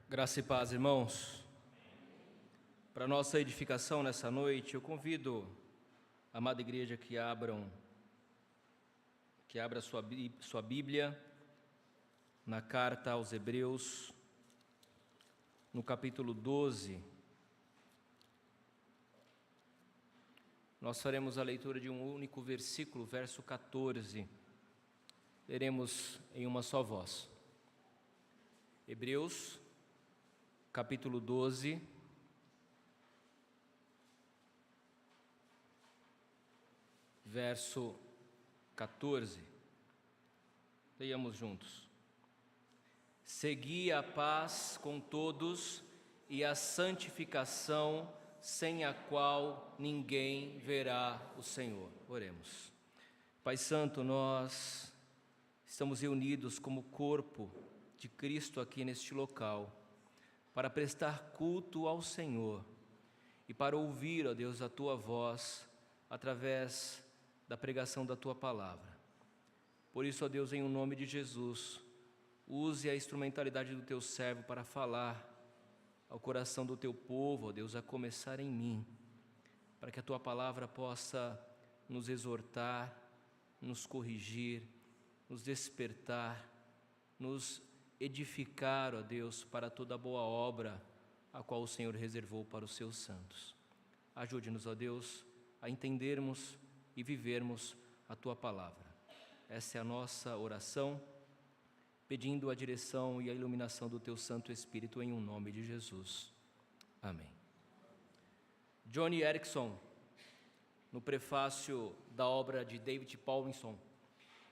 Graça e paz, irmãos. Para nossa edificação nessa noite, eu convido a amada igreja que abra sua Bíblia na carta aos Hebreus, no capítulo 12. Nós faremos a leitura de um único versículo, verso 14. Leremos em uma só voz. Hebreus, capítulo 12, verso 14. Leiamos juntos. Segui a paz com todos e a santificação, sem a qual ninguém verá o Senhor. Oremos. Pai Santo, nós estamos reunidos como corpo de Cristo aqui neste local, para prestar culto ao Senhor e para ouvir, ó Deus, a Tua voz através da pregação da Tua palavra. Por isso, ó Deus, em o nome de Jesus, use a instrumentalidade do Teu servo para falar ao coração do Teu povo, ó Deus, a começar em mim, para que a Tua palavra possa nos exortar, nos corrigir, nos despertar, nos edificar, ó Deus, para toda boa obra a qual o Senhor reservou para os seus santos. Ajude-nos, ó Deus, a entendermos e vivermos a Tua palavra. Essa é a nossa oração, pedindo a direção e a iluminação do Teu Santo Espírito em um nome de Jesus. Amém. Johnny Erickson, no prefácio da obra de David Powlison,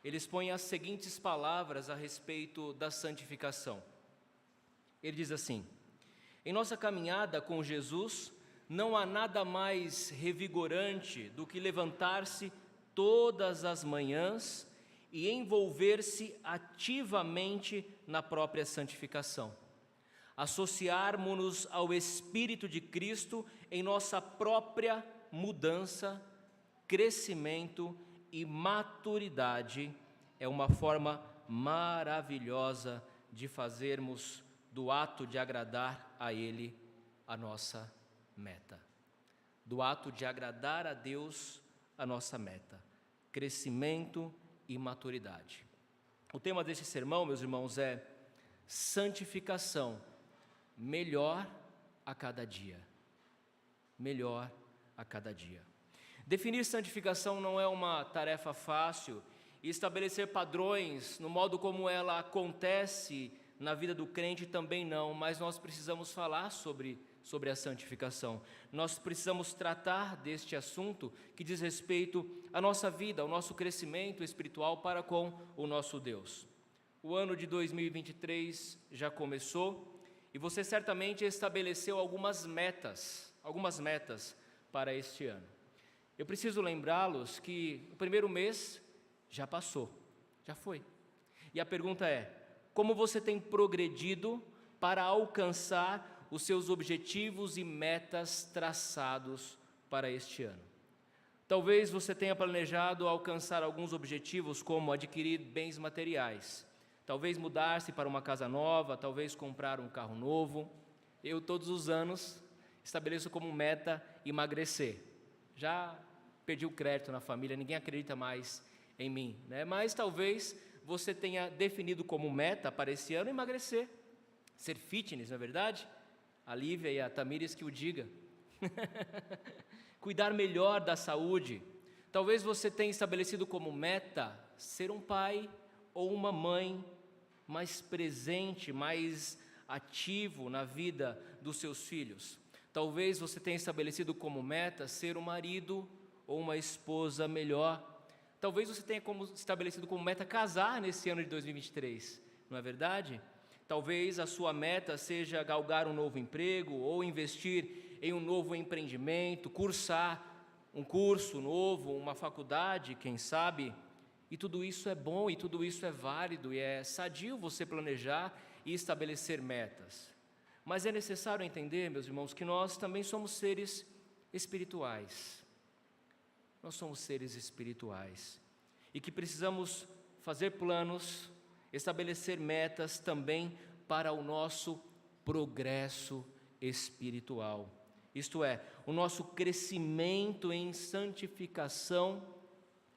ele expõe as seguintes palavras a respeito da santificação. Ele diz assim: em nossa caminhada com Jesus, não há nada mais revigorante do que levantar-se todas as manhãs e envolver-se ativamente na própria santificação. Associarmos-nos ao Espírito de Cristo em nossa própria mudança, crescimento e maturidade é uma forma maravilhosa de fazermos do ato de agradar a Ele a nossa meta. Do ato de agradar a Deus a nossa meta, crescimento e maturidade. O tema deste sermão, meus irmãos, é santificação, melhor a cada dia. Melhor a cada dia. Definir santificação não é uma tarefa fácil e estabelecer padrões no modo como ela acontece na vida do crente também não, mas nós precisamos falar sobre a santificação. Nós precisamos tratar deste assunto que diz respeito à nossa vida, ao nosso crescimento espiritual para com o nosso Deus. O ano de 2023 já começou e você certamente estabeleceu algumas metas para este ano. Eu preciso lembrá-los que o primeiro mês já passou, já foi. E a pergunta é: como você tem progredido para alcançar os seus objetivos e metas traçados para este ano? Talvez você tenha planejado alcançar alguns objetivos, como adquirir bens materiais, talvez mudar-se para uma casa nova, talvez comprar um carro novo. Eu, todos os anos, estabeleço como meta emagrecer. Já perdi o crédito na família, ninguém acredita mais em mim, né? Mas talvez você tenha definido como meta para esse ano emagrecer, ser fitness, não é verdade? A Lívia e a Tamires que o diga. Cuidar melhor da saúde. Talvez você tenha estabelecido como meta ser um pai ou uma mãe mais presente, mais ativo na vida dos seus filhos. Talvez você tenha estabelecido como meta ser um marido ou uma esposa melhor. Talvez você tenha estabelecido como meta casar nesse ano de 2023, não é verdade? Talvez a sua meta seja galgar um novo emprego ou investir em um novo empreendimento, cursar um curso novo, uma faculdade, quem sabe. E tudo isso é bom e tudo isso é válido e é sadio você planejar e estabelecer metas. Mas é necessário entender, meus irmãos, que nós também somos seres espirituais. Nós somos seres espirituais e que precisamos fazer planos, estabelecer metas também para o nosso progresso espiritual. Isto é, o nosso crescimento em santificação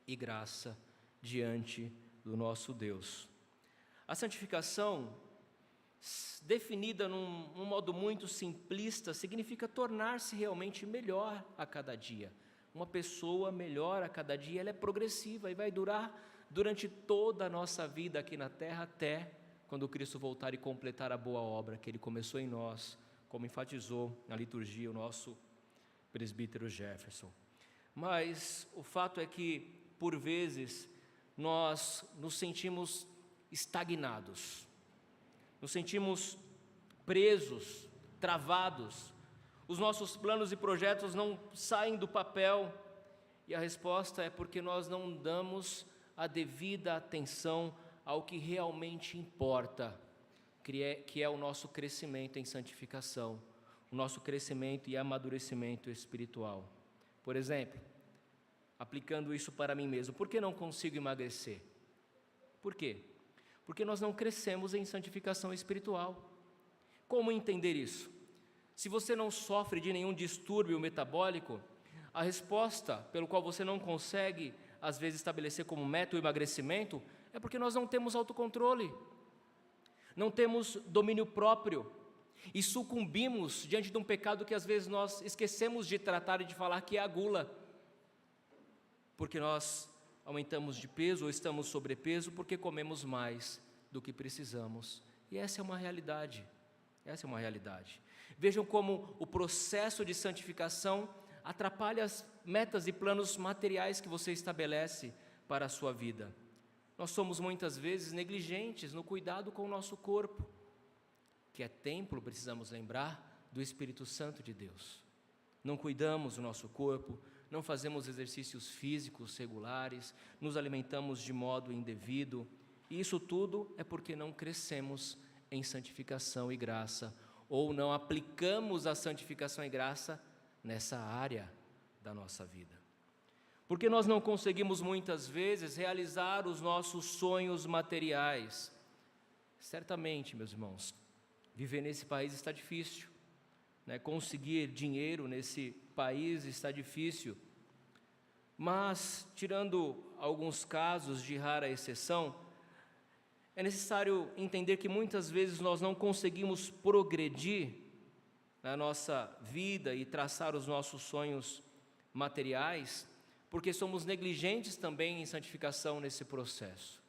e graça diante do nosso Deus. A santificação, definida num modo muito simplista, significa tornar-se realmente melhor a cada dia. Uma pessoa melhor a cada dia, ela é progressiva e vai durar durante toda a nossa vida aqui na terra, até quando Cristo voltar e completar a boa obra que Ele começou em nós, como enfatizou na liturgia o nosso presbítero Jefferson. Mas o fato é que, por vezes, nós nos sentimos estagnados, nos sentimos presos, travados, os nossos planos e projetos não saem do papel, e a resposta é porque nós não damos a devida atenção ao que realmente importa, que é o nosso crescimento em santificação, o nosso crescimento e amadurecimento espiritual. Por exemplo, aplicando isso para mim mesmo, por que não consigo emagrecer? Por quê? Porque nós não crescemos em santificação espiritual. Como entender isso? Se você não sofre de nenhum distúrbio metabólico, a resposta pelo qual você não consegue, às vezes, estabelecer como meta o emagrecimento, é porque nós não temos autocontrole, não temos domínio próprio, e sucumbimos diante de um pecado que às vezes nós esquecemos de tratar e de falar, que é a gula, porque nós aumentamos de peso ou estamos sobrepeso porque comemos mais do que precisamos, e essa é uma realidade, Vejam como o processo de santificação atrapalha as metas e planos materiais que você estabelece para a sua vida. Nós somos muitas vezes negligentes no cuidado com o nosso corpo, que é templo, precisamos lembrar, do Espírito Santo de Deus. Não cuidamos do nosso corpo, não fazemos exercícios físicos regulares, nos alimentamos de modo indevido, e isso tudo é porque não crescemos em santificação e graça, ou não aplicamos a santificação e graça nessa área da nossa vida. Porque nós não conseguimos muitas vezes realizar os nossos sonhos materiais. Certamente, meus irmãos, viver nesse país está difícil, né? Conseguir dinheiro nesse país está difícil, mas, tirando alguns casos de rara exceção, é necessário entender que muitas vezes nós não conseguimos progredir na nossa vida e traçar os nossos sonhos materiais, porque somos negligentes também em santificação nesse processo,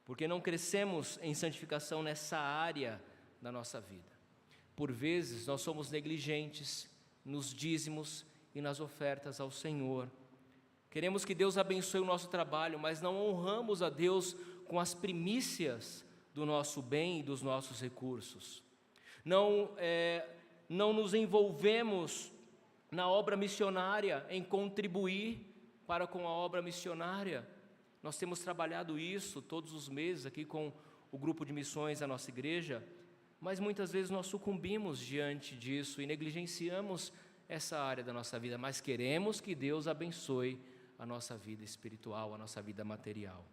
porque não crescemos em santificação nessa área da nossa vida. Por vezes nós somos negligentes nos dízimos e nas ofertas ao Senhor. Queremos que Deus abençoe o nosso trabalho, mas não honramos a Deus com as primícias do nosso bem e dos nossos recursos. Não nos envolvemos na obra missionária, em contribuir para com a obra missionária. Nós temos trabalhado isso todos os meses aqui com o grupo de missões da nossa igreja, mas muitas vezes nós sucumbimos diante disso e negligenciamos essa área da nossa vida, mas queremos que Deus abençoe a nossa vida espiritual, a nossa vida material.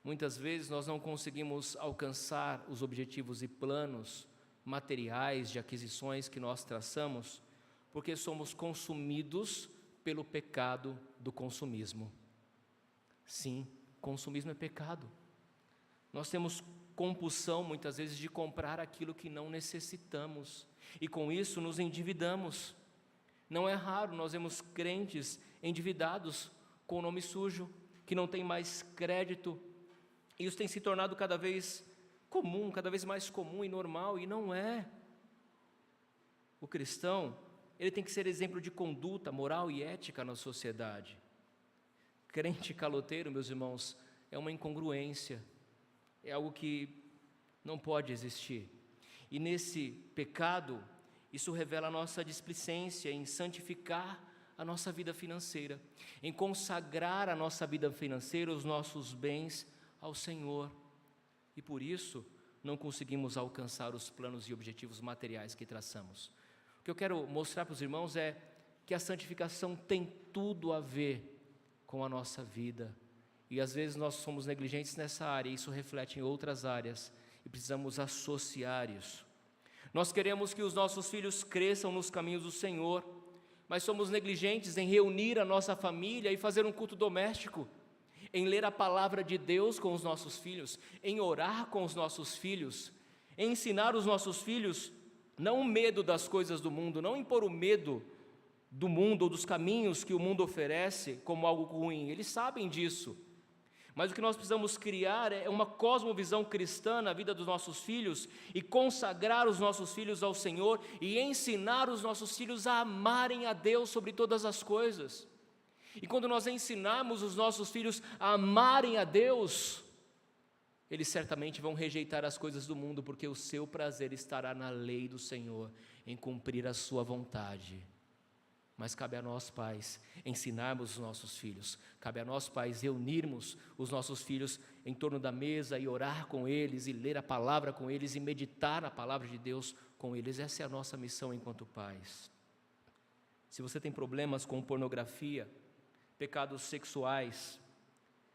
Muitas vezes nós não conseguimos alcançar os objetivos e planos materiais de aquisições que nós traçamos, porque somos consumidos pelo pecado do consumismo. Sim, consumismo é pecado. Nós temos compulsão muitas vezes de comprar aquilo que não necessitamos, e com isso nos endividamos. Não é raro nós vemos crentes endividados com o nome sujo, que não tem mais crédito, e isso tem se tornado cada vez comum, cada vez mais comum e normal, e não é. O cristão, ele tem que ser exemplo de conduta moral e ética na sociedade. Crente caloteiro, meus irmãos, é uma incongruência, é algo que não pode existir. E nesse pecado, isso revela a nossa displicência em santificar a nossa vida financeira, em consagrar a nossa vida financeira, os nossos bens ao Senhor. E por isso, não conseguimos alcançar os planos e objetivos materiais que traçamos. O que eu quero mostrar para os irmãos é que a santificação tem tudo a ver com a nossa vida. E às vezes nós somos negligentes nessa área, e isso reflete em outras áreas, e precisamos associar isso. Nós queremos que os nossos filhos cresçam nos caminhos do Senhor, mas somos negligentes em reunir a nossa família e fazer um culto doméstico, em ler a palavra de Deus com os nossos filhos, em orar com os nossos filhos, em ensinar os nossos filhos não o medo das coisas do mundo, não impor o medo do mundo ou dos caminhos que o mundo oferece como algo ruim. Eles sabem disso. Mas o que nós precisamos criar é uma cosmovisão cristã na vida dos nossos filhos e consagrar os nossos filhos ao Senhor e ensinar os nossos filhos a amarem a Deus sobre todas as coisas. E quando nós ensinarmos os nossos filhos a amarem a Deus, eles certamente vão rejeitar as coisas do mundo, porque o seu prazer estará na lei do Senhor, em cumprir a sua vontade. Mas cabe a nós, pais, ensinarmos os nossos filhos, cabe a nós, pais, reunirmos os nossos filhos em torno da mesa e orar com eles, e ler a palavra com eles, e meditar na palavra de Deus com eles. Essa é a nossa missão enquanto pais. Se você tem problemas com pornografia, pecados sexuais,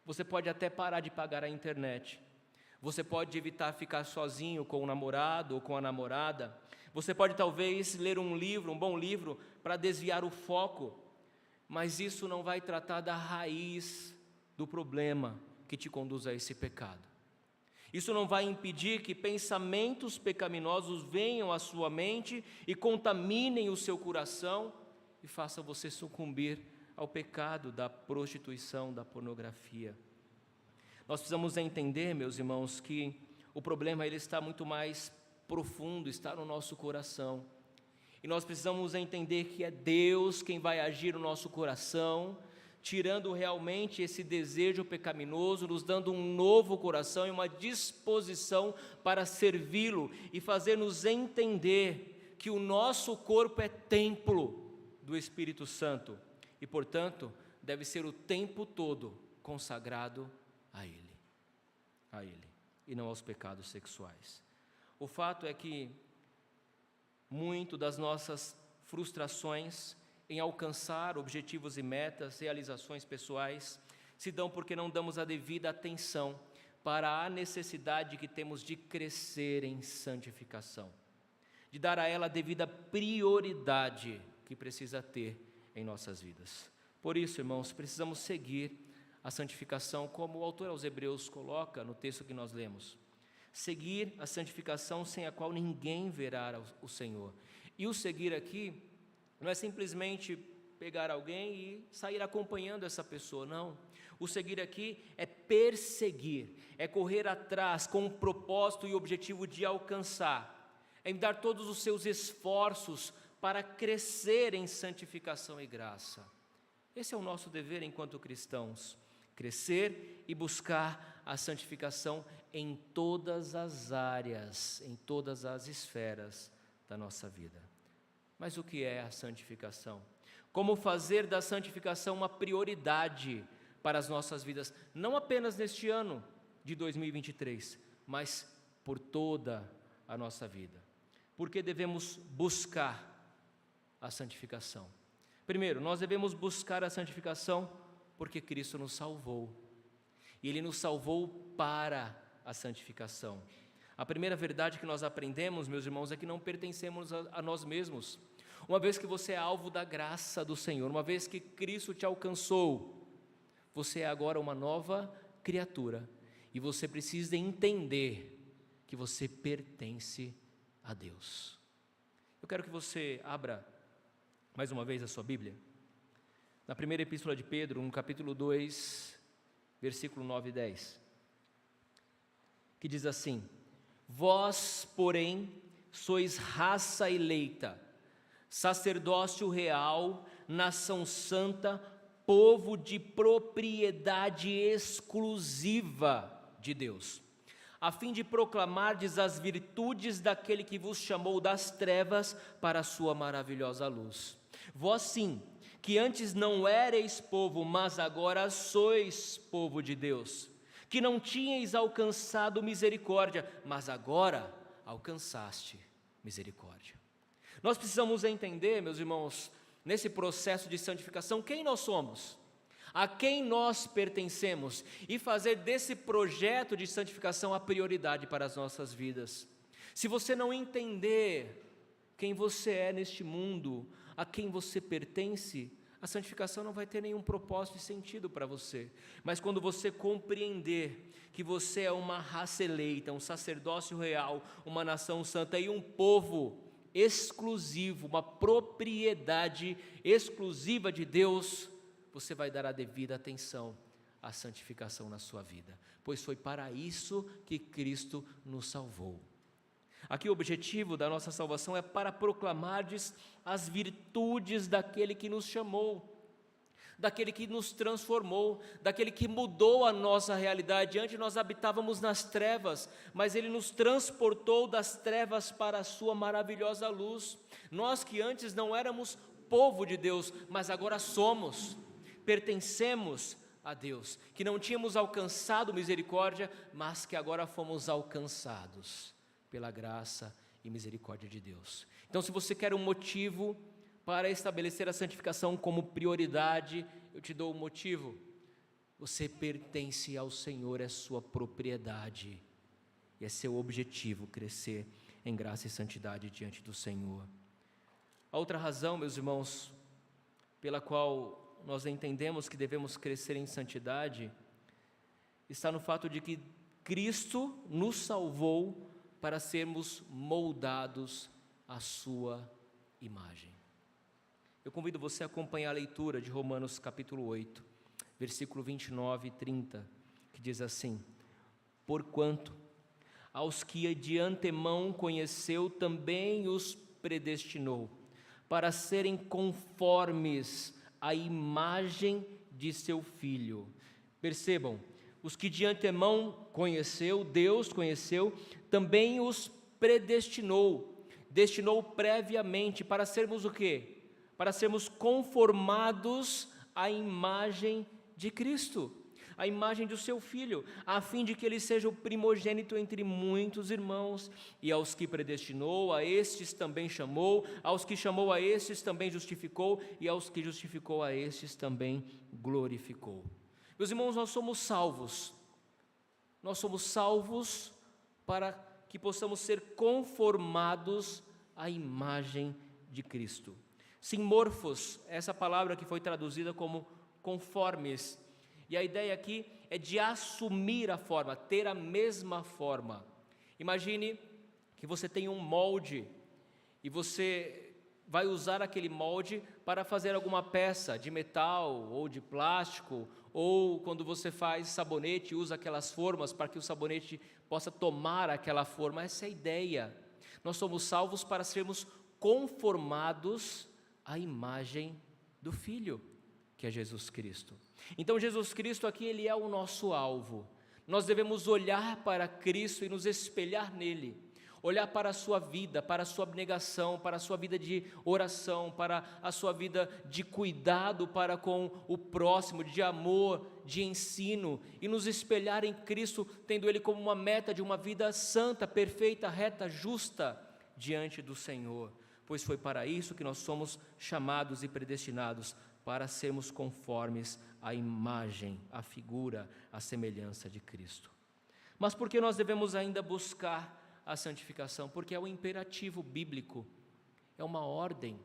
você pode até parar de pagar a internet, você pode evitar ficar sozinho com o namorado ou com a namorada, você pode talvez ler um livro, um bom livro, para desviar o foco, mas isso não vai tratar da raiz do problema que te conduz a esse pecado. Isso não vai impedir que pensamentos pecaminosos venham à sua mente e contaminem o seu coração e façam você sucumbir ao pecado da prostituição, da pornografia. Nós precisamos entender, meus irmãos, que o problema ele está muito mais profundo, está no nosso coração. E nós precisamos entender que é Deus quem vai agir no nosso coração, tirando realmente esse desejo pecaminoso, nos dando um novo coração e uma disposição para servi-lo e fazer-nos entender que o nosso corpo é templo do Espírito Santo e, portanto, deve ser o tempo todo consagrado a Ele, e não aos pecados sexuais. O fato é que muito das nossas frustrações em alcançar objetivos e metas, realizações pessoais, se dão porque não damos a devida atenção para a necessidade que temos de crescer em santificação, de dar a ela a devida prioridade que precisa ter em nossas vidas. Por isso, irmãos, precisamos seguir a santificação, como o autor aos Hebreus coloca no texto que nós lemos. Seguir a santificação sem a qual ninguém verá o Senhor. E o seguir aqui não é simplesmente pegar alguém e sair acompanhando essa pessoa, não. O seguir aqui é perseguir, é correr atrás com o propósito e objetivo de alcançar, é dar todos os seus esforços para crescer em santificação e graça. Esse é o nosso dever enquanto cristãos, crescer e buscar a santificação em todas as áreas, em todas as esferas da nossa vida. Mas o que é a santificação? Como fazer da santificação uma prioridade para as nossas vidas, não apenas neste ano de 2023, mas por toda a nossa vida? Por que devemos buscar a santificação? Primeiro, nós devemos buscar a santificação porque Cristo nos salvou, e Ele nos salvou para a santificação. A primeira verdade que nós aprendemos, meus irmãos, é que não pertencemos a nós mesmos. Uma vez que você é alvo da graça do Senhor, uma vez que Cristo te alcançou, você é agora uma nova criatura, e você precisa entender que você pertence a Deus. Eu quero que você abra mais uma vez a sua Bíblia, na primeira epístola de Pedro, no capítulo 2, versículo 9 e 10, que diz assim: vós, porém, sois raça eleita, sacerdócio real, nação santa, povo de propriedade exclusiva de Deus, a fim de proclamardes as virtudes daquele que vos chamou das trevas para a sua maravilhosa luz. Vós sim, que antes não éreis povo, mas agora sois povo de Deus, que não tinhais alcançado misericórdia, mas agora alcançaste misericórdia. Nós precisamos entender, meus irmãos, nesse processo de santificação, quem nós somos, a quem nós pertencemos, e fazer desse projeto de santificação a prioridade para as nossas vidas. Se você não entender quem você é neste mundo, a quem você pertence, a santificação não vai ter nenhum propósito e sentido para você. Mas quando você compreender que você é uma raça eleita, um sacerdócio real, uma nação santa e um povo exclusivo, uma propriedade exclusiva de Deus, você vai dar a devida atenção à santificação na sua vida, pois foi para isso que Cristo nos salvou. Aqui o objetivo da nossa salvação é para proclamardes as virtudes daquele que nos chamou, daquele que nos transformou, daquele que mudou a nossa realidade. Antes nós habitávamos nas trevas, mas Ele nos transportou das trevas para a sua maravilhosa luz. Nós que antes não éramos povo de Deus, mas agora somos, pertencemos a Deus, que não tínhamos alcançado misericórdia, mas que agora fomos alcançados pela graça e misericórdia de Deus. Então, se você quer um motivo para estabelecer a santificação como prioridade, eu te dou um motivo: você pertence ao Senhor, é sua propriedade, e é seu objetivo crescer em graça e santidade diante do Senhor. A outra razão, meus irmãos, pela qual nós entendemos que devemos crescer em santidade, está no fato de que Cristo nos salvou para sermos moldados à sua imagem. Eu convido você a acompanhar a leitura de Romanos capítulo 8, versículo 29 e 30, que diz assim: porquanto aos que de antemão conheceu, também os predestinou, para serem conformes à imagem de seu Filho. Percebam, os que de antemão conheceu, Deus conheceu, também os predestinou, destinou previamente para sermos o quê? Para sermos conformados à imagem de Cristo, à imagem do seu Filho, a fim de que ele seja o primogênito entre muitos irmãos. E aos que predestinou, a estes também chamou, aos que chamou, a estes também justificou, e aos que justificou, a estes também glorificou. Meus irmãos, nós somos salvos para que possamos ser conformados à imagem de Cristo. Simorfos, essa palavra que foi traduzida como conformes, e a ideia aqui é de assumir a forma, ter a mesma forma. Imagine que você tem um molde e você vai usar aquele molde para fazer alguma peça de metal ou de plástico, ou quando você faz sabonete, usa aquelas formas para que o sabonete possa tomar aquela forma. Essa é a ideia. Nós somos salvos para sermos conformados à imagem do Filho, que é Jesus Cristo. Então Jesus Cristo aqui, Ele é o nosso alvo. Nós devemos olhar para Cristo e nos espelhar nele, olhar para a sua vida, para a sua abnegação, para a sua vida de oração, para a sua vida de cuidado para com o próximo, de amor, de ensino, e nos espelhar em Cristo, tendo Ele como uma meta de uma vida santa, perfeita, reta, justa diante do Senhor, pois foi para isso que nós somos chamados e predestinados, para sermos conformes à imagem, à figura, à semelhança de Cristo. Mas por que nós devemos ainda buscar a santificação? Porque é um imperativo bíblico, é uma ordem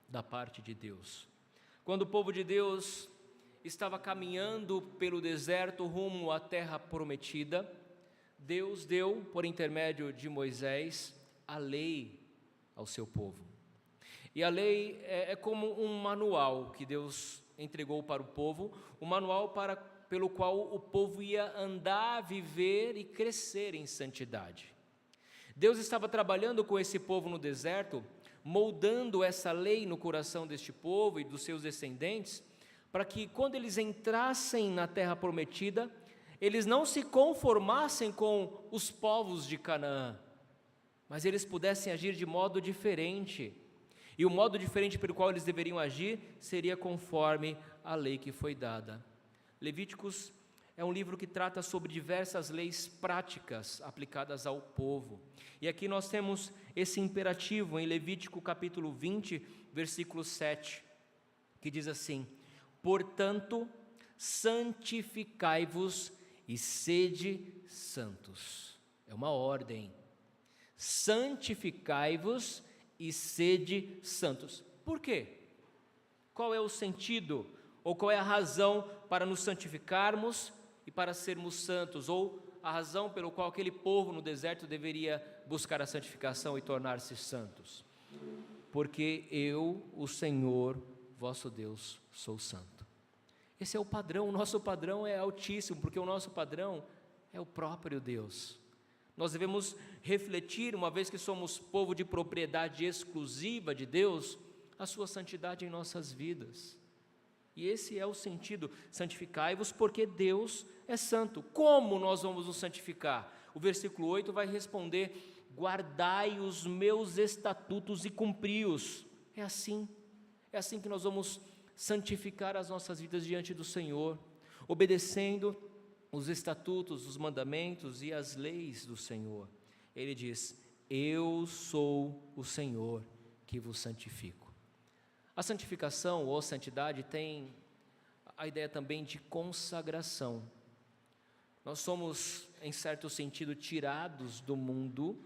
da parte de Deus. Quando o povo de Deus estava caminhando pelo deserto rumo à terra prometida, Deus deu, por intermédio de Moisés, a lei ao seu povo. E a lei é como um manual que Deus entregou para o povo, um manual pelo qual o povo ia andar, viver e crescer em santidade. Deus estava trabalhando com esse povo no deserto, moldando essa lei no coração deste povo e dos seus descendentes, para que quando eles entrassem na terra prometida, eles não se conformassem com os povos de Canaã, mas eles pudessem agir de modo diferente. E o modo diferente pelo qual eles deveriam agir seria conforme a lei que foi dada. Levíticos é um livro que trata sobre diversas leis práticas aplicadas ao povo. E aqui nós temos esse imperativo em Levítico capítulo 20, versículo 7, que diz assim: portanto, santificai-vos e sede santos. É uma ordem. santificai-vos e sede santos. Por quê? Qual é o sentido, ou qual é a razão para nos santificarmos e para sermos santos, ou a razão pelo qual aquele povo no deserto deveria buscar a santificação e tornar-se santos? Porque eu, o Senhor, vosso Deus, sou santo. Esse é o padrão, o nosso padrão é altíssimo, porque o nosso padrão é o próprio Deus. Nós devemos refletir, uma vez que somos povo de propriedade exclusiva de Deus, a sua santidade em nossas vidas. E esse é o sentido: santificai-vos porque Deus é santo. Como nós vamos nos santificar? O versículo 8 vai responder: guardai os meus estatutos e cumpri-os. É assim que nós vamos santificar as nossas vidas diante do Senhor, obedecendo os estatutos, os mandamentos e as leis do Senhor. Ele diz: eu sou o Senhor que vos santifico. A santificação ou santidade tem a ideia também de consagração. Nós somos, em certo sentido, tirados do mundo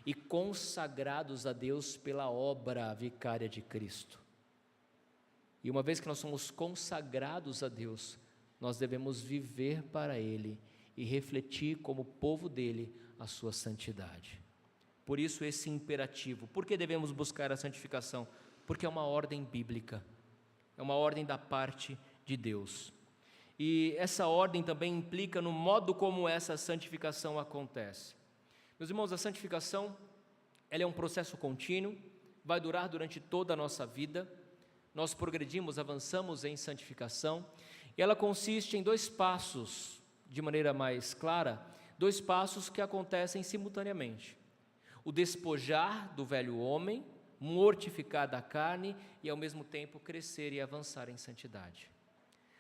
e consagrados a Deus pela obra vicária de Cristo. E uma vez que nós somos consagrados a Deus, nós devemos viver para Ele e refletir como povo dele a sua santidade. Por isso esse imperativo. Por que devemos buscar a santificação? Porque é uma ordem bíblica, é uma ordem da parte de Deus. E essa ordem também implica no modo como essa santificação acontece. Meus irmãos, a santificação, ela é um processo contínuo, vai durar durante toda a nossa vida. Nós progredimos, avançamos em santificação, e ela consiste em 2 passos, de maneira mais clara, 2 passos que acontecem simultaneamente: o despojar do velho homem, mortificar da carne e ao mesmo tempo crescer e avançar em santidade.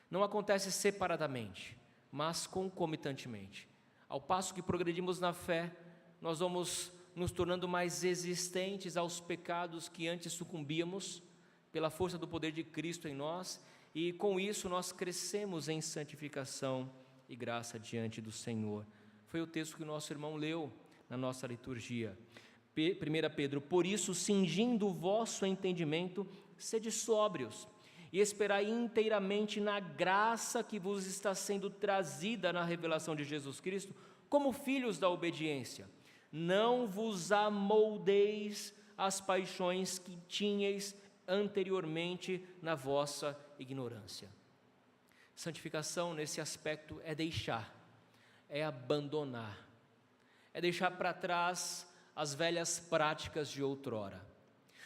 Não acontece separadamente, mas concomitantemente. Ao passo que progredimos na fé, nós vamos nos tornando mais resistentes aos pecados que antes sucumbíamos, pela força do poder de Cristo em nós, e com isso nós crescemos em santificação e graça diante do Senhor. Foi o texto que o nosso irmão leu na nossa liturgia. 1 Pedro: por isso, cingindo o vosso entendimento, sede sóbrios, e esperai inteiramente na graça que vos está sendo trazida na revelação de Jesus Cristo, como filhos da obediência. Não vos amoldeis às paixões que tinhais anteriormente na vossa ignorância. Santificação, nesse aspecto, é deixar, é abandonar, é deixar para trás as velhas práticas de outrora.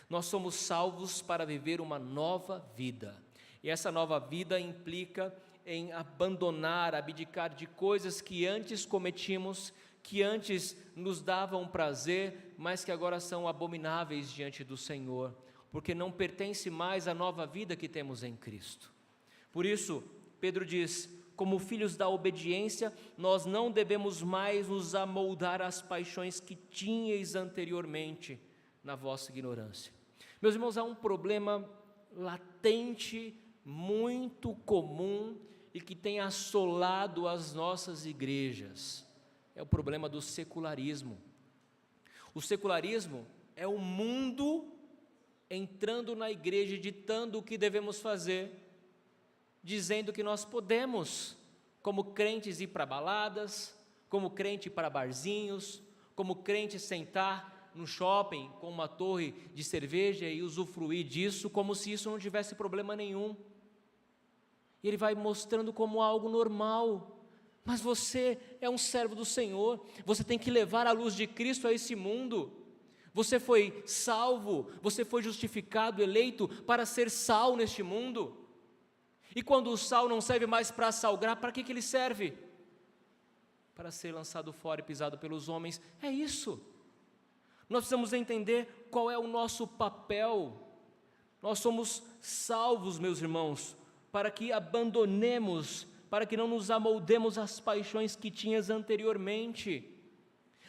Nós somos salvos para viver uma nova vida, e essa nova vida implica em abandonar, abdicar de coisas que antes cometimos, que antes nos davam prazer, mas que agora são abomináveis diante do Senhor, porque não pertence mais à nova vida que temos em Cristo. Por isso, Pedro diz: como filhos da obediência, nós não devemos mais nos amoldar às paixões que tinhais anteriormente na vossa ignorância. Meus irmãos, há um problema latente, muito comum e que tem assolado as nossas igrejas. É o problema do secularismo. O secularismo é o mundo entrando na igreja e ditando o que devemos fazer, dizendo que nós podemos, como crentes, ir para baladas, como crente ir para barzinhos, como crente sentar no shopping com uma torre de cerveja e usufruir disso, como se isso não tivesse problema nenhum. E ele vai mostrando como algo normal. Mas você é um servo do Senhor, você tem que levar a luz de Cristo a esse mundo. Você foi salvo, você foi justificado, eleito para ser sal neste mundo. E quando o sal não serve mais para salgar, para que ele serve? Para ser lançado fora e pisado pelos homens. É isso. Nós precisamos entender qual é o nosso papel. Nós somos salvos, meus irmãos, para que abandonemos, para que não nos amoldemos às paixões que tinhas anteriormente.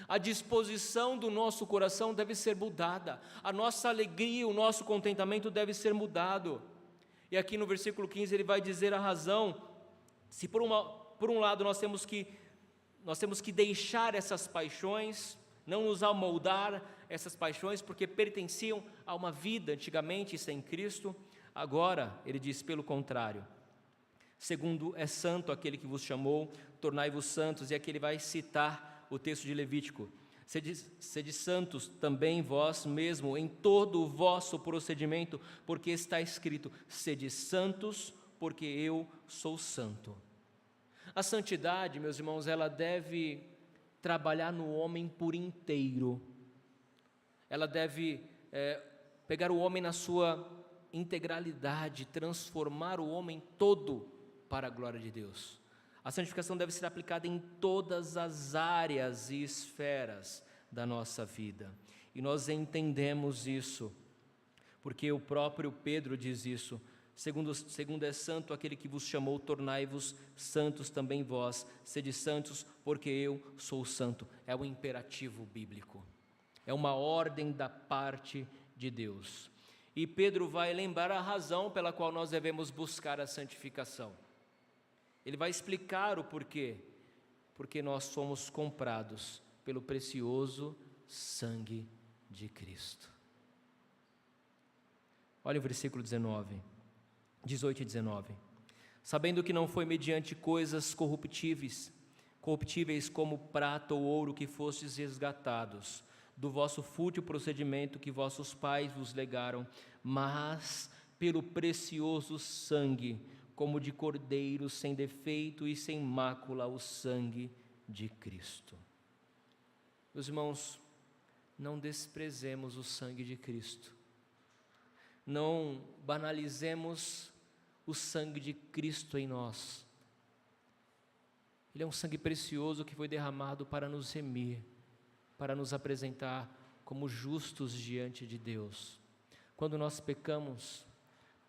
A disposição do nosso coração deve ser mudada, a nossa alegria, o nosso contentamento deve ser mudado. E aqui no versículo 15 ele vai dizer a razão, se por um lado nós temos que deixar essas paixões, não nos amoldar essas paixões, porque pertenciam a uma vida antigamente sem Cristo. Agora, ele diz, pelo contrário, segundo é santo aquele que vos chamou, tornai-vos santos, e aqui ele vai citar o texto de Levítico. Sede santos também vós mesmo em todo o vosso procedimento, porque está escrito, sede santos, porque eu sou santo. A santidade, meus irmãos, ela deve trabalhar no homem por inteiro. Ela deve pegar o homem na sua integralidade, transformar o homem todo para a glória de Deus. A santificação deve ser aplicada em todas as áreas e esferas da nossa vida. E nós entendemos isso, porque o próprio Pedro diz isso. Segundo é santo aquele que vos chamou, tornai-vos santos também vós. Sede santos, porque eu sou santo. É o imperativo bíblico. É uma ordem da parte de Deus. E Pedro vai lembrar a razão pela qual nós devemos buscar a santificação. Ele vai explicar o porquê. Porque nós somos comprados pelo precioso sangue de Cristo. Olha o versículo 18 e 19. Sabendo que não foi mediante coisas corruptíveis como prata ou ouro que fostes resgatados, do vosso fútil procedimento que vossos pais vos legaram, mas pelo precioso sangue, como de cordeiro sem defeito e sem mácula, o sangue de Cristo. Meus irmãos, não desprezemos o sangue de Cristo. Não banalizemos o sangue de Cristo em nós. Ele é um sangue precioso que foi derramado para nos remir, para nos apresentar como justos diante de Deus. Quando nós pecamos,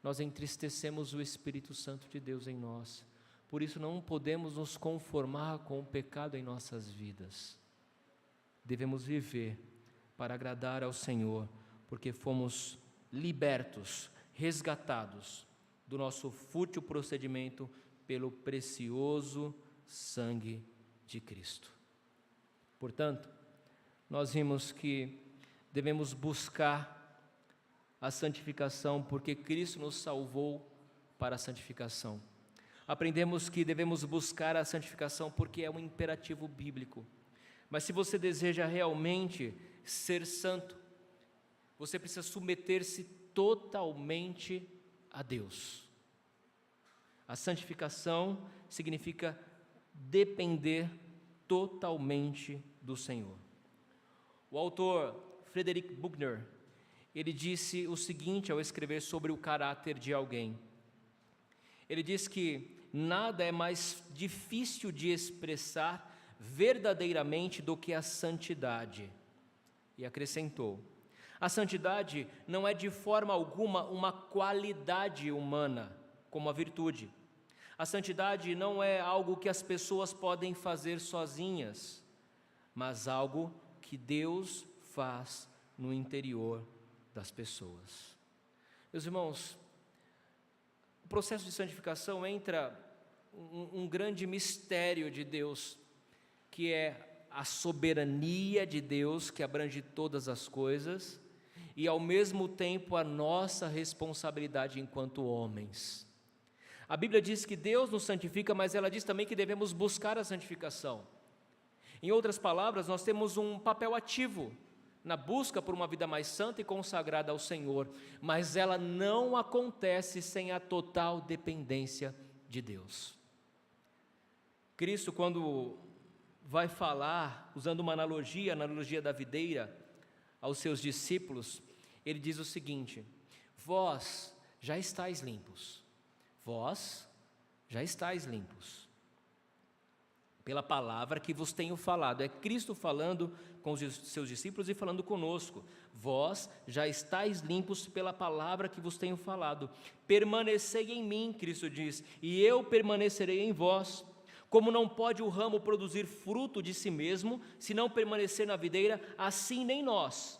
nós entristecemos o Espírito Santo de Deus em nós. Por isso não podemos nos conformar com o pecado em nossas vidas. Devemos viver para agradar ao Senhor, porque fomos libertos, resgatados do nosso fútil procedimento pelo precioso sangue de Cristo. Portanto, nós vimos que devemos buscar a santificação, porque Cristo nos salvou para a santificação. Aprendemos que devemos buscar a santificação porque é um imperativo bíblico. Mas se você deseja realmente ser santo, você precisa submeter-se totalmente a Deus. A santificação significa depender totalmente do Senhor. O autor Frederick Buechner, ele disse o seguinte ao escrever sobre o caráter de alguém. Ele diz que nada é mais difícil de expressar verdadeiramente do que a santidade. E acrescentou: a santidade não é de forma alguma uma qualidade humana, como a virtude. A santidade não é algo que as pessoas podem fazer sozinhas, mas algo que Deus faz no interior das pessoas. Meus irmãos, o processo de santificação entra um grande mistério de Deus, que é a soberania de Deus, que abrange todas as coisas, e ao mesmo tempo a nossa responsabilidade enquanto homens. A Bíblia diz que Deus nos santifica, mas ela diz também que devemos buscar a santificação. Em outras palavras, nós temos um papel ativo na busca por uma vida mais santa e consagrada ao Senhor, mas ela não acontece sem a total dependência de Deus. Cristo, quando vai falar, usando uma analogia, a analogia da videira, aos seus discípulos, ele diz o seguinte: vós já estáis limpos, vós já estáis limpos, pela palavra que vos tenho falado. É Cristo falando com os seus discípulos e falando conosco. Vós já estáis limpos pela palavra que vos tenho falado. Permanecei em mim, Cristo diz, e eu permanecerei em vós. Como não pode o ramo produzir fruto de si mesmo, se não permanecer na videira, assim nem nós,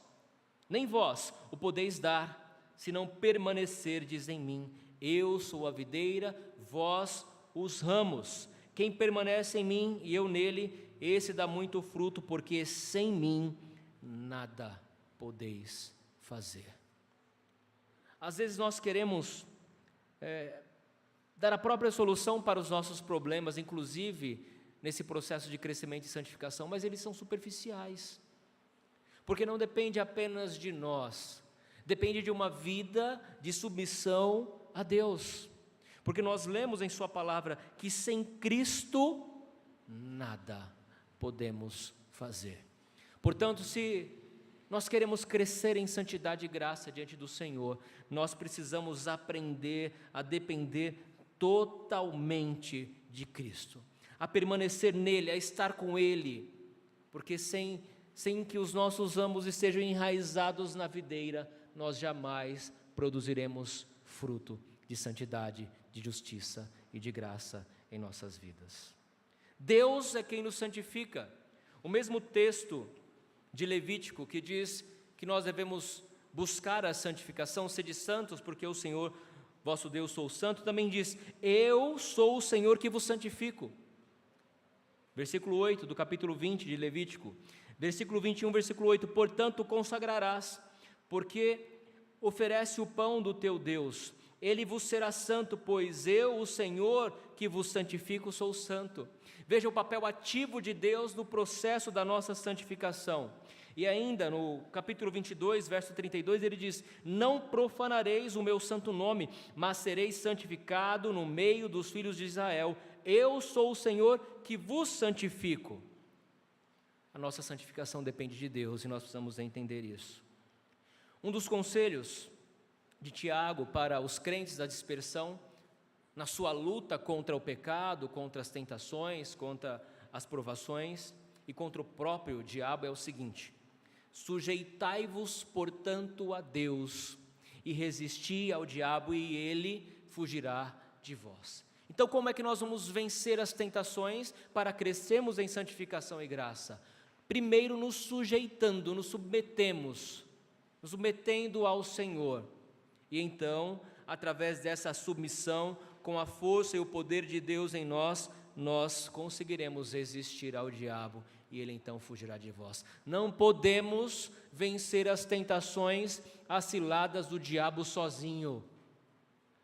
nem vós, o podeis dar, se não permanecerdes em mim. Eu sou a videira, vós os ramos. Quem permanece em mim e eu nele, esse dá muito fruto, porque sem mim nada podeis fazer. Às vezes nós queremos dar a própria solução para os nossos problemas, inclusive nesse processo de crescimento e santificação, mas eles são superficiais, porque não depende apenas de nós, depende de uma vida de submissão a Deus, porque nós lemos em sua palavra que sem Cristo nada podemos fazer. Portanto, se nós queremos crescer em santidade e graça diante do Senhor, nós precisamos aprender a depender totalmente de Cristo, a permanecer nele, a estar com ele, porque sem que os nossos ramos estejam enraizados na videira, nós jamais produziremos fruto de santidade, de justiça e de graça em nossas vidas. Deus é quem nos santifica. O mesmo texto de Levítico que diz que nós devemos buscar a santificação, sede santos, porque o Senhor, vosso Deus, sou santo, também diz: eu sou o Senhor que vos santifico. Versículo 8 do capítulo 20 de Levítico, versículo 21, versículo 8: portanto consagrarás, porque oferece o pão do teu Deus, ele vos será santo, pois eu, o Senhor, que vos santifico, sou santo. Veja o papel ativo de Deus no processo da nossa santificação. E ainda no capítulo 22, verso 32, ele diz: não profanareis o meu santo nome, mas sereis santificado no meio dos filhos de Israel. Eu sou o Senhor que vos santifico. A nossa santificação depende de Deus e nós precisamos entender isso. Um dos conselhos de Tiago para os crentes da dispersão, na sua luta contra o pecado, contra as tentações, contra as provações e contra o próprio diabo, é o seguinte: sujeitai-vos, portanto, a Deus, e resisti ao diabo, e ele fugirá de vós. Então, como é que nós vamos vencer as tentações para crescermos em santificação e graça? Primeiro, nos sujeitando, nos submetendo ao Senhor. E então, através dessa submissão, com a força e o poder de Deus em nós, nós conseguiremos resistir ao diabo e ele então fugirá de vós. Não podemos vencer as tentações, as ciladas do diabo sozinho.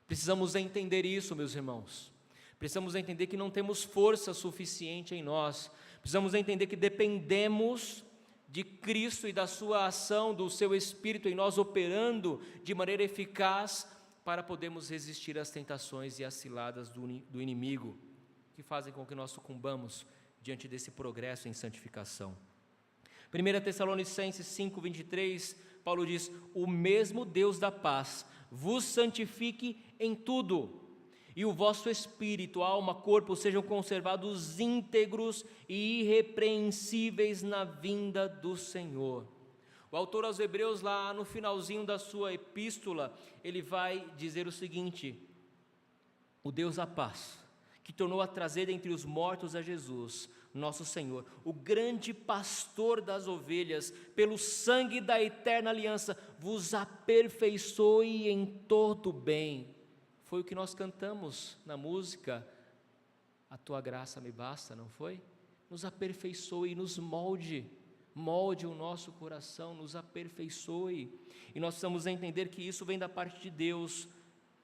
Precisamos entender isso, meus irmãos. Precisamos entender que não temos força suficiente em nós. Precisamos entender que dependemos de Cristo e da sua ação, do seu Espírito em nós operando de maneira eficaz para podermos resistir às tentações e às ciladas do inimigo, que fazem com que nós sucumbamos diante desse progresso em santificação. 1 Tessalonicenses 5:23, Paulo diz: o mesmo Deus da paz vos santifique em tudo, e o vosso espírito, alma, corpo sejam conservados íntegros e irrepreensíveis na vinda do Senhor. O autor aos Hebreus, lá no finalzinho da sua epístola, ele vai dizer o seguinte: o Deus da paz, que tornou a trazer dentre os mortos a Jesus, nosso Senhor, o grande pastor das ovelhas, pelo sangue da eterna aliança, vos aperfeiçoe em todo bem. Foi o que nós cantamos na música, a tua graça me basta, não foi? Nos aperfeiçoe e nos molde o nosso coração, nos aperfeiçoe. E nós precisamos entender que isso vem da parte de Deus.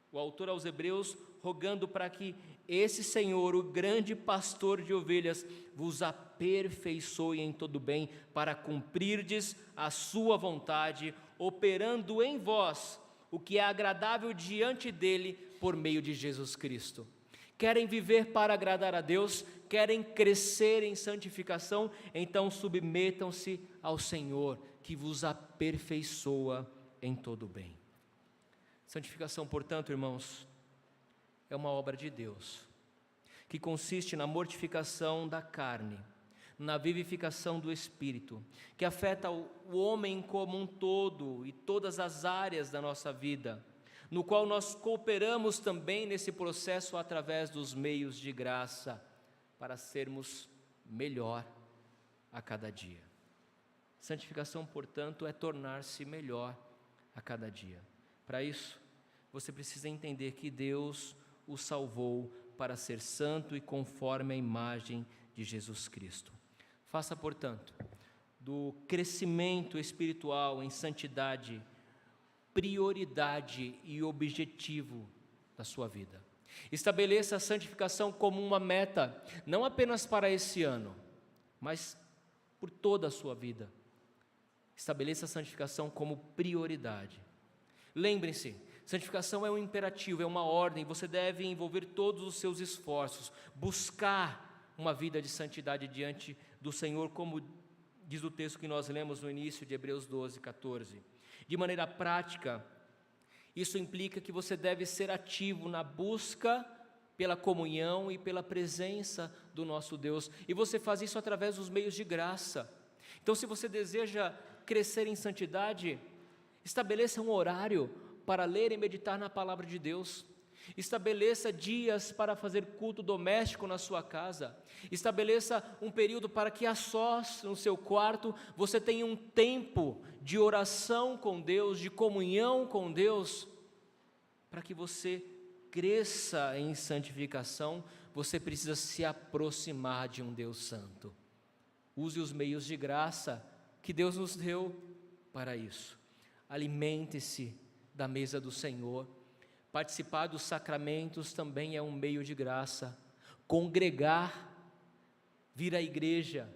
O autor aos Hebreus rogando para que esse Senhor, o grande pastor de ovelhas, vos aperfeiçoe em todo bem, para cumprirdes a sua vontade, operando em vós o que é agradável diante dele por meio de Jesus Cristo. Querem viver para agradar a Deus? Querem crescer em santificação? Então submetam-se ao Senhor, que vos aperfeiçoa em todo bem. Santificação, portanto, irmãos, é uma obra de Deus, que consiste na mortificação da carne, na vivificação do Espírito, que afeta o homem como um todo e todas as áreas da nossa vida, no qual nós cooperamos também nesse processo através dos meios de graça, para sermos melhor a cada dia. Santificação, portanto, é tornar-se melhor a cada dia. Para isso, você precisa entender que Deus o salvou para ser santo e conforme a imagem de Jesus Cristo. Faça, portanto, do crescimento espiritual em santidade, prioridade e objetivo da sua vida. Estabeleça a santificação como uma meta, não apenas para esse ano, mas por toda a sua vida. Estabeleça a santificação como prioridade. Lembre-se, santificação é um imperativo, é uma ordem, você deve envolver todos os seus esforços, buscar uma vida de santidade diante do Senhor, como diz o texto que nós lemos no início de Hebreus 12, 14. De maneira prática, isso implica que você deve ser ativo na busca pela comunhão e pela presença do nosso Deus, e você faz isso através dos meios de graça. Então, se você deseja crescer em santidade, estabeleça um horário para ler e meditar na palavra de Deus. Estabeleça dias para fazer culto doméstico na sua casa. Estabeleça um período para que a sós, no seu quarto, você tenha um tempo de oração com Deus, de comunhão com Deus. Para que você cresça em santificação, você precisa se aproximar de um Deus santo. Use os meios de graça que Deus nos deu para isso. Alimente-se da mesa do Senhor. Participar dos sacramentos também é um meio de graça. Congregar, vir à igreja,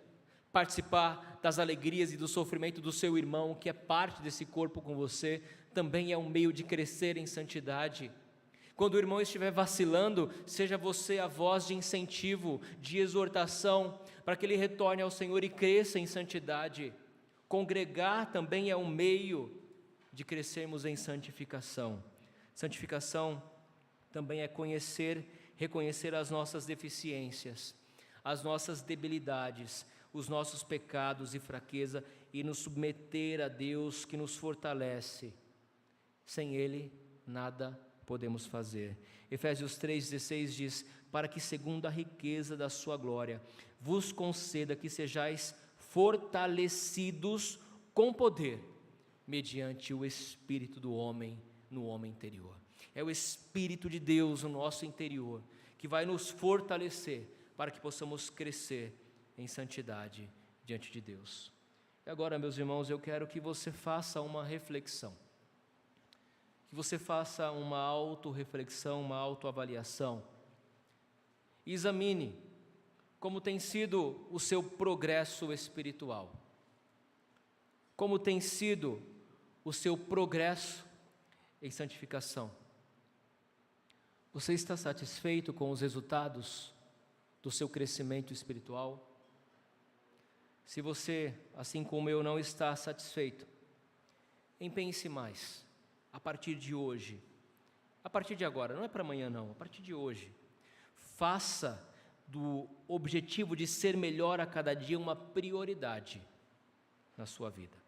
participar das alegrias e do sofrimento do seu irmão, que é parte desse corpo com você, também é um meio de crescer em santidade. Quando o irmão estiver vacilando, seja você a voz de incentivo, de exortação, para que ele retorne ao Senhor e cresça em santidade. Congregar também é um meio de crescermos em santificação. Santificação também é reconhecer as nossas deficiências, as nossas debilidades, os nossos pecados e fraqueza e nos submeter a Deus que nos fortalece. Sem Ele, nada podemos fazer. Efésios 3,16 diz: para que segundo a riqueza da sua glória, vos conceda que sejais fortalecidos com poder, mediante o Espírito do homem no homem interior. É o Espírito de Deus no nosso interior que vai nos fortalecer para que possamos crescer em santidade diante de Deus. E agora, meus irmãos, eu quero que você faça uma reflexão, que você faça uma autorreflexão, uma autoavaliação. Examine como tem sido o seu progresso espiritual, como tem sido o seu progresso em santificação. Você está satisfeito com os resultados do seu crescimento espiritual? Se você, assim como eu, não está satisfeito, empenhe-se mais, a partir de hoje, a partir de agora, não é para amanhã não, a partir de hoje, faça do objetivo de ser melhor a cada dia uma prioridade na sua vida.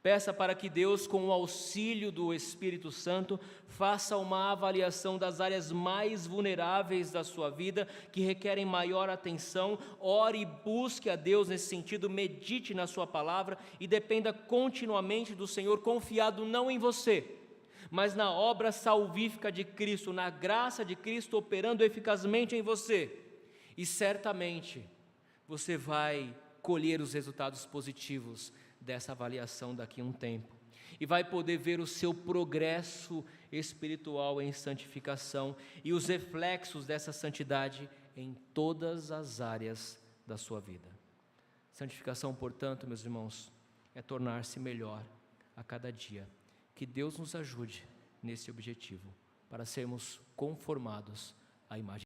Peça para que Deus, com o auxílio do Espírito Santo, faça uma avaliação das áreas mais vulneráveis da sua vida, que requerem maior atenção. Ore e busque a Deus nesse sentido, medite na sua palavra e dependa continuamente do Senhor, confiado não em você, mas na obra salvífica de Cristo, na graça de Cristo operando eficazmente em você. E certamente você vai colher os resultados positivos dessa avaliação daqui a um tempo, e vai poder ver o seu progresso espiritual em santificação e os reflexos dessa santidade em todas as áreas da sua vida. Santificação, portanto, meus irmãos, é tornar-se melhor a cada dia. Que Deus nos ajude nesse objetivo, para sermos conformados à imagem